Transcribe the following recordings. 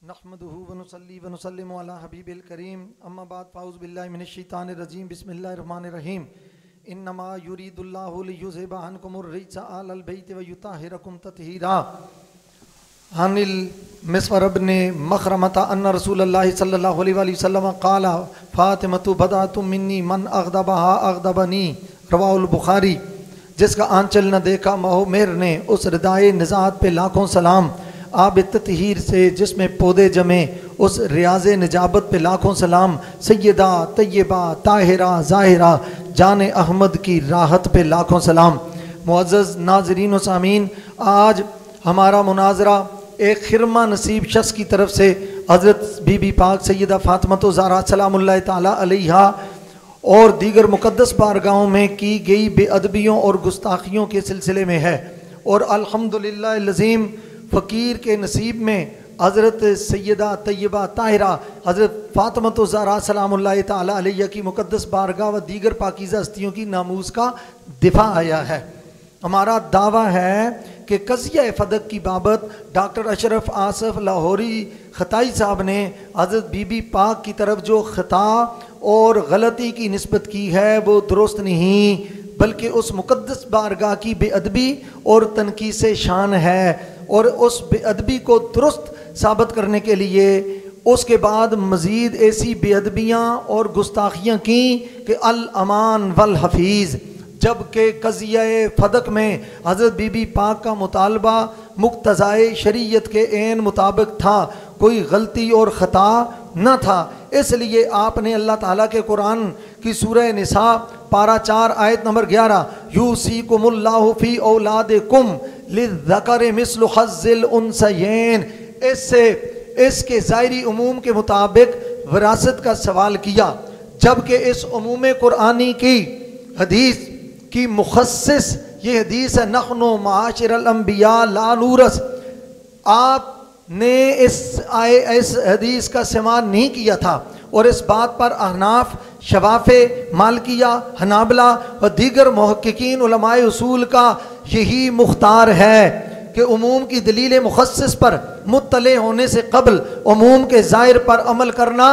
नहमदुहु व नुसल्ली व नुसल्लिमु अला हबीबिल करीम अम्मा बाद फ़ाऊज़ु बिल्लाहि मिनश शैतानिर रजीम बिस्मिल्लाहिर रहमानिर रहीम इन्नमा युरीदुल्लाहु लियुज़हिबा अन्कुमुर रिज्सा अहलल बैति व युताहिरकुम तत्हीरा। अनिल मिस्वर इब्न मखरमता अन्ना रसूलल्लाहि सल्लल्लाहु अलैहि वसल्लम क़ाला फ़ातिमतु बदातु मिन्नी मन अग़दबहा अग़दबनी रवाहुल बुखारी। जिसका आंचल न देखा महो मेहर ने उस रिदाए निजात पे लाखों सलाम। आब ततहीर से जिसमें पौधे जमे उस रियाज़ निजाबत पे लाखों सलाम। सैयदा तय्यबा ताहिरा ज़ाहिरा जान अहमद की राहत पे लाखों सलाम। मुअज़्ज़ज़ नाज़रीन व सामीन, आज हमारा मुनाजरा एक खिरमा नसीब शख्स की तरफ से हज़रत बीबी पाक सैयदा फ़ातिमा ज़हरा सलामुल्लाह तआला अलैहा और दीगर मुक़द्दस बारगाहों में की गई बेअदबियों और गुस्ताखियों के सिलसिले में है। और अल्हम्दुलिल्लाह लज़ीम फ़कीर के नसीब में हज़रत सैयदा तय्यबा ताहिरा हज़रत फ़ातिमा ज़हरा सलामुल्लाह तआला अलैहा की मुक़द्दस बारगाह व दीगर पाकीज़ा हस्तियों की नामूस का दिफा आया है। हमारा दावा है कि क़ज़िया फ़दक की बाबत डॉक्टर अशरफ आसफ़ लाहौरी ख़ताई साहब ने हज़रत बीबी पाक की तरफ जो ख़ता और गलती की निस्बत की है वो दुरुस्त नहीं, बल्कि उस मुक़द्दस बारगाह की बेअदबी और तनकीसे शान है। और उस बेअदबी को दुरुस्त साबित करने के लिए उसके बाद मज़ीद ऐसी बेअदबियाँ और गुस्ताखियाँ की कि अल अमान वल हफीज़। जबकि क़ज़िया फ़दक में हज़रत बीबी पाक का मुतालबा मुक्तज़ाए शरीयत के ऐन मुताबिक था, कोई गलती और ख़ता न था। इसलिए आपने अल्लाह ताला के कुरान की सूरह निसा पारा 4 आयत नंबर 11 यूसीकुमुल्लाहु फ़ी औलादिकुम लिज़्ज़करि मिस्लु हज़्ज़िल उन्सयैन, इससे इसके ज़ाहिरी उमूम के मुताबिक विरासत का सवाल किया। जबकि इस उमूम कुरानी की हदीस की मुखस्सिस ये हदीस है नहनु माशिरल अंबिया ला नूरस। आपने इस हदीस का इस्तेमाल नहीं किया था और इस बात पर अहनाफ शवाफ़े मालिकिया हनाबला व दीगर मुहक्किकीन उलमाए उसूल का यही मुख्तार है कि उमूम की दलील मुखस्सिस पर मुत्तले होने से कबल उमूम के ज़ाहिर पर अमल करना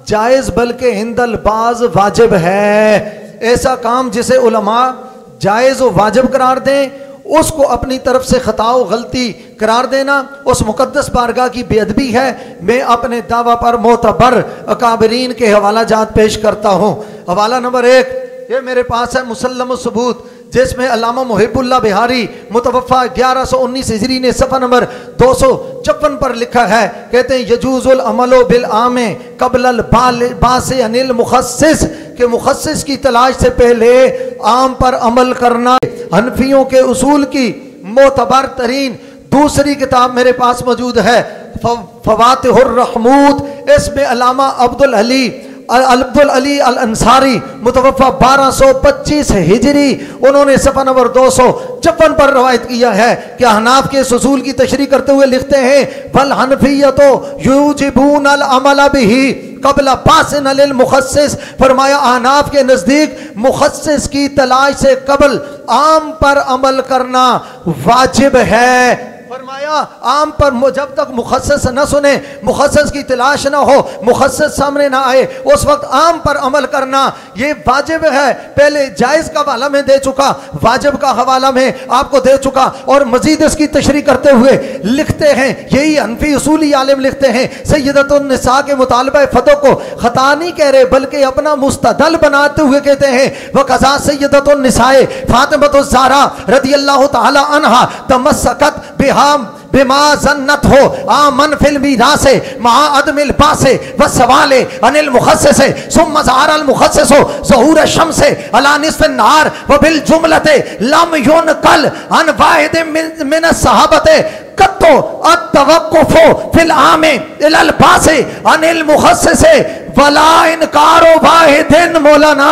जायज़ बल्कि हिंदल बाज वाजिब है। ऐसा काम जिसे उलमा जायज़ व वाजिब करार दें उसको अपनी तरफ से ख़ता व गलती करार देना उस मुक़द्दस बारगाह की बेअदबी है। मैं अपने दावा पर मोतबर अकाबरीन के हवाला जात पेश करता हूँ। हवाला नंबर 1 ये मेरे पास है मुसल्लम सबूत, जिसमें अल्लामा मुहिबुल्लाह बिहारी मुतवफ़ा 1119 हिजरी ने सफ़ा नंबर 254 पर लिखा है। कहते हैं यजूज़ुल अमलो बिल आमे क़ब्लल बासे अनिल मुखस्सिस, के मुखस्सिस की तलाश से पहले आम पर अमल करना। हनफियों के उसूल की मोतबर तरीन दूसरी किताब मेरे पास मौजूद है फ़वातिहुर रहमूद। इसमें अल्लामा अब्दुल अली अल अंसारी मुतवफ़ा 1225 हिजरी उन्होंने सफ़ा नंबर 254 पर रवायत किया है कि हनाफ के इस उसूल की तशरीह करते हुए लिखते हैं वल हनफिय्यतो यूजिबून अल अमल बिही क़ब्ल बासिन अल मुखस्सिस। फरमाया अहनाफ के नज़दीक मुखस्सिस की तलाश से कबल आम पर अमल करना वाजिब है। फरमाया आम पर जब तक मुखस्सिस न सुने, मुखस्सिस की तलाश ना हो, मुखस्सिस सामने ना आए, उस वक्त आम पर अमल करना ये वाजिब है। पहले जायज़ का हवाला में दे चुका, वाजिब का हवाला में आपको दे चुका। और मजीद इसकी तशरीह करते हुए लिखते हैं, यही हनफी उसूली आलिम लिखते हैं, सय्यदतुन निसा के मुतालबा फ़दक को ख़ता नहीं कह रहे बल्कि अपना मुस्तदल बनाते हुए कहते हैं वह कज़ा सय्यदतुन निसाए फ़ातिमा ज़हरा रज़ियल्लाहु तआला अन्हा तमस्सकत बिमा जन्नत हो आमन फिल मीरासे मा अदमिल बासे व सवाले अनिल मुखस्सिसे सुम्मा ज़हरल मुखस्सिसो ज़हूर शम्से अला निस्फ़ नार व बिल जुमलते लम युनकल अन वाहिद मिन सहाबते कत्तो अतवक्कुफो फिल आमे इलल बासे अनिल मुखस्सिसे वला इनकारो वाहिदिन मौलाना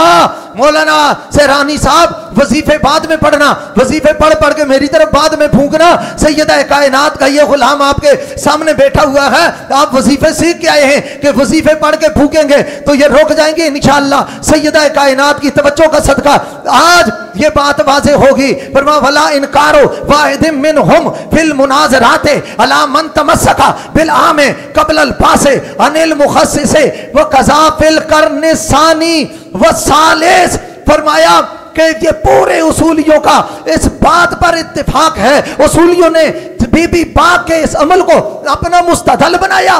मौलाना सहरानी साहब वजीफे बाद में पढ़ना, वजीफे पढ़ पढ़ के मेरी तरफ बाद में फूंकना। सैयदा कायनात का ये गुलाम आपके सामने बैठा हुआ है, आप वजीफे सीख के आए हैं कि वजीफे पढ़ के फूकेंगे तो ये रुक जाएंगे इंशाअल्लाह। सैयदा कायनात की तवज्जो का सदका आज ये बात वाज़े होगी। फरमा वला इनकारो वाहिदिम मिनहुम फिल मुनाज़राते अला मन तमस्सका बिल आमे क़ब्ल अल पासे अनिल मुखस्सिसे व कज़ा फिल करने सानी व सालिस। फरमाया कि ये पूरे उसूलियों का इस बात पर इत्तिफाक है, उसूलियों ने बीबी पाक के इस अमल को अपना मुस्तदल बनाया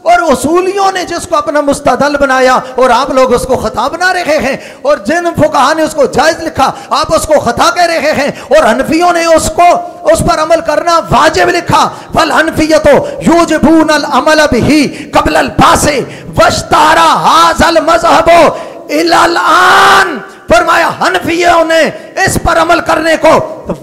और उसूलियों ने जिसको अपना मुस्तदल बनाया और आप लोग उसको खता बना रहे हैं, और जिन फुकहा ने उसको जायज लिखा आप उसको खता कह रहे हैं, और हनफियों ने उसको उस पर अमल करना वाजिब लिखा। फल हनफियतो युजिबूनल अमल बिही क़ब्ल अल बासे वश्तारा हाज़ल मज़हबो इलल आन। फरमाया हनफियों ने इस पर अमल करने को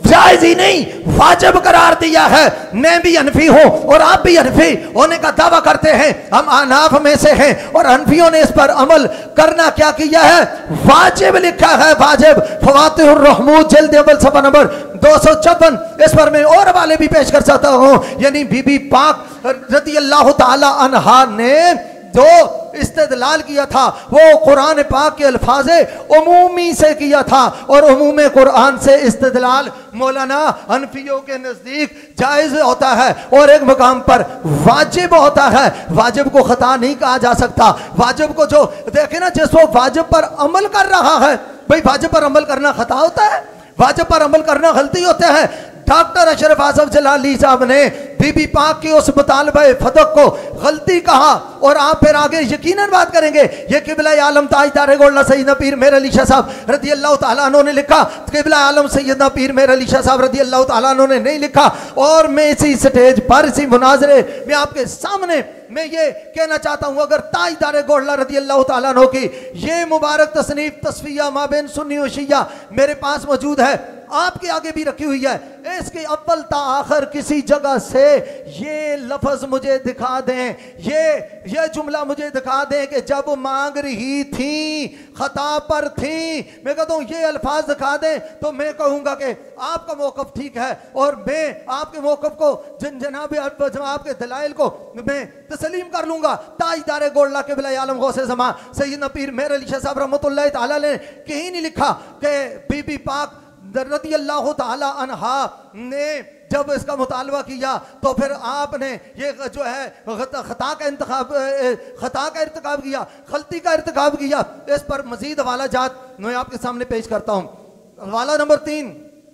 जायज ही नहीं वाजिब करार दिया है। मैं भी हनफी हूं और आप भी हनफी होने का दावा करते हैं, हम अहनाफ में से हैं, और हनफियों ने इस पर अमल करना क्या किया है, वाजिब लिखा है, वाजिब। फवातिहुर रहमूद जिल्द अव्वल सफ़ा नंबर 254 इस पर मैं और वाले भी पेश कर सकता हूं। यानी बीबी पाक रज़ी अल्लाह ताला अन्हा ने जो इस्तेदलाल किया था वो कुरान पाक के अल्फाज़े उमूमी से किया था, और उमूम कुरान से इस्तेदलाल मौलाना हनफियों के नज़दीक जायज़ होता है और एक मकाम पर वाजिब होता है। वाजिब को खता नहीं कहा जा सकता। वाजिब को जो देखे ना, जिस वो वाजिब पर अमल कर रहा है, भाई वाजिब पर अमल करना खता होता है, वाजिब पर अमल करना गलती होता है। डॉक्टर अशरफ आसफ जलाली साहब ने बीबी पाक की उस मुतालबे फदक को गलती कहा, और आप फिर आगे यकीनन बात करेंगे। ये किबला आलम ताजदार गोल्ला सैयदना पीर मेर अली शाह साहब रदी अल्लाह तआला अन्हु ने लिखा, किबला आलम सैयदना पीर मेर अली शाह साहब रदी अल्लाह तआला अन्हु ने नहीं लिखा। और मैं इसी स्टेज पर, इसी मुनाजरे में आपके सामने मैं ये कहना चाहता हूं, अगर ताजदार गोल्ला रदी अल्लाह तआला अन्हु की ये मुबारक तसनीफ तस्फिया माबैन सुन्नी व शिया मेरे पास मौजूद है, आपके आगे भी रखी हुई है, इसके अव्वल ता आखिर किसी जगह से ये लफ्ज मुझे दिखा दें, ये जुमला मुझे दिखा दें कि जब मांग रही थी खता पर थी। मैं कहता हूँ ये अल्फाज दिखा दें तो मैं कहूँगा कि आपका मौक़िफ़ ठीक है, और मैं आपके मौक़िफ़ को जनाब आपके दलाइल को मैं तस्लीम कर लूँगा। ताजदार गोल्ला क़िबला आलम गौसे ज़मा सैयदना पीर मेर अली शाह साहब रहमतुल्लाह तआला ने कहीं नहीं लिखा कि बीबी पाक रज़ी अल्लाह ताला अन्हा ने जब इसका मुतालबा किया तो फिर आपने ये जो है खता का इर्तिकाब किया, गलती का इर्तिकाब किया। इस पर मजीद हवाला जात मैं आपके सामने पेश करता हूँ। हवाला नंबर 3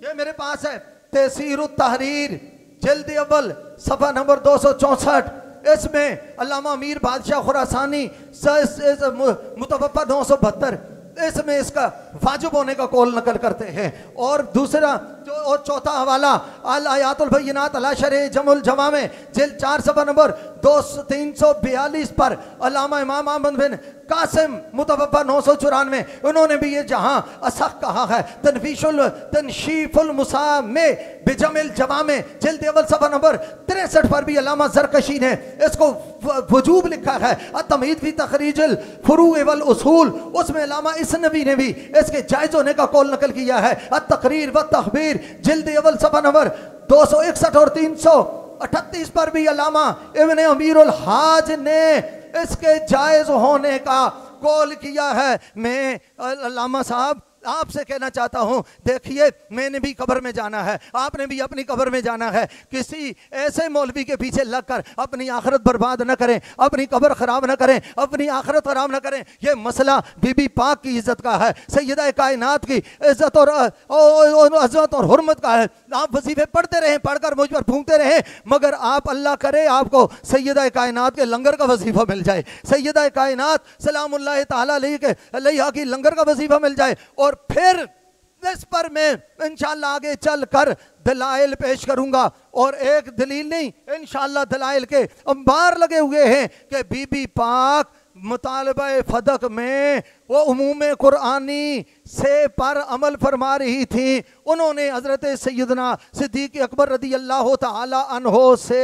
ये मेरे पास है, तहसीरुत तहरीर जिल्द अव्वल सफ़ा नंबर 264। इसमें अल्लामा मीर बादशाह खुरासानी मुतवफ़्फ़ा 972 इसमें इसका वाजिब होने का कौल नकल करते हैं। और दूसरा जो और चौथा हवाला अल आयातुल बय्यिनात अला शरह जमुल जवामे जिल्द 4 सफ़ा नंबर 342 पर अल्लामा इमाम अहमद बिन कासिम मुतवफ़्फ़ा 994 उन्होंने भी ये जहां असख कहा है। तनशीफुल मुसामे बिजमिल जवामे जिल्द अव्वल सफ़ा नंबर 63 पर भी अल्लामा ज़रकशी ने इसको वजूब लिखा है। अत-तमहीद फी तखरीजुल फुरू' वल उसूल उसमें अल्लामा इसनवी ने भी इसके जायज़ होने का कौल नकल किया है। अत-तक़रीर व तहबीर जिल्द अव्वल सफ़ा नंबर 261 और 338 पर भी अल्लामा इब्न अमीरुल हाज ने इसके जायज़ होने का कौल किया है। मैं अल्लामा साहब आपसे कहना चाहता हूं, देखिए मैंने भी कब्र में जाना है, आपने भी अपनी कब्र में जाना है। किसी ऐसे मौलवी के पीछे लगकर अपनी आखिरत बर्बाद न करें, अपनी कब्र खराब न करें, अपनी आखिरत खराब न करें। यह मसला बीबी पाक की इज्जत का है, सैयदा कायनात की इज्जत और अज़मत और हुर्मत का है। आप वजीफे पढ़ते रहें, पढ़कर मुझ पर फूंकते रहें, मगर आप अल्लाह करे आपको सैयदा कायनात के लंगर का वजीफा मिल जाए, सैयदा कायनात सलामुल्लाह तआला अलैहा की लंगर का वजीफा मिल जाए। और फिर इस पर मैं इंशाअल्लाह आगे चल कर दलाइल पेश करूंगा। और एक दलील नहीं, इंशाअल्लाह दलाइल के अंबार लगे हुए हैं कि बीबी पाक मुतालबा फदक में वो उमूम कुरानी से पर अमल फरमा रही थी, उन्होंने हज़रत सैयदना सिद्दीक़ अकबर रदी अल्लाह ताला अन्हो से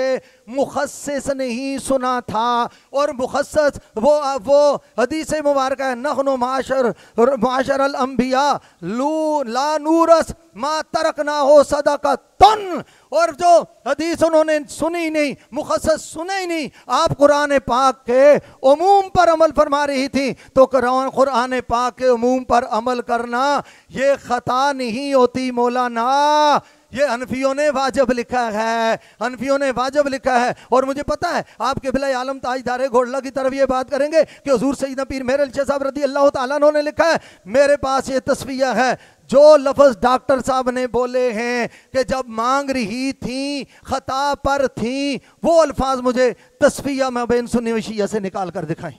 मुखस्सिस नहीं सुना था। और मुखस्सिस वो हदीस मुबारक है, नहनु माशर अल अंबिया ला नूरस मा तरकना हो सदक़तन। और जो हदीस उन्होंने सुनी नहीं, मुखस्सिस सुने ही नहीं, आप कुरान पाक के उमूम पर अमल फरमा रही थी। तो कुरान पाक के उमूम पर अमल करना ये खता नहीं होती मौलाना, ये हनफियों ने वाजिब लिखा है, हनफियों ने वाजिब लिखा है। और मुझे पता है आप क़िबला आलम ताजदार घोड़ला की तरफ ये बात करेंगे कि हुजूर सैयदना पीर मेहर अली चिश्ती साहब रदी अल्लाह ताला अन्हु ने लिखा है। मेरे पास ये तस्वीर है, जो लफ्ज़ डॉक्टर साहब ने बोले हैं कि जब मांग रही थी खता पर थी, वो अल्फाज मुझे तस्वीर में बेन सुन्नी व शिया से निकाल कर दिखाएं।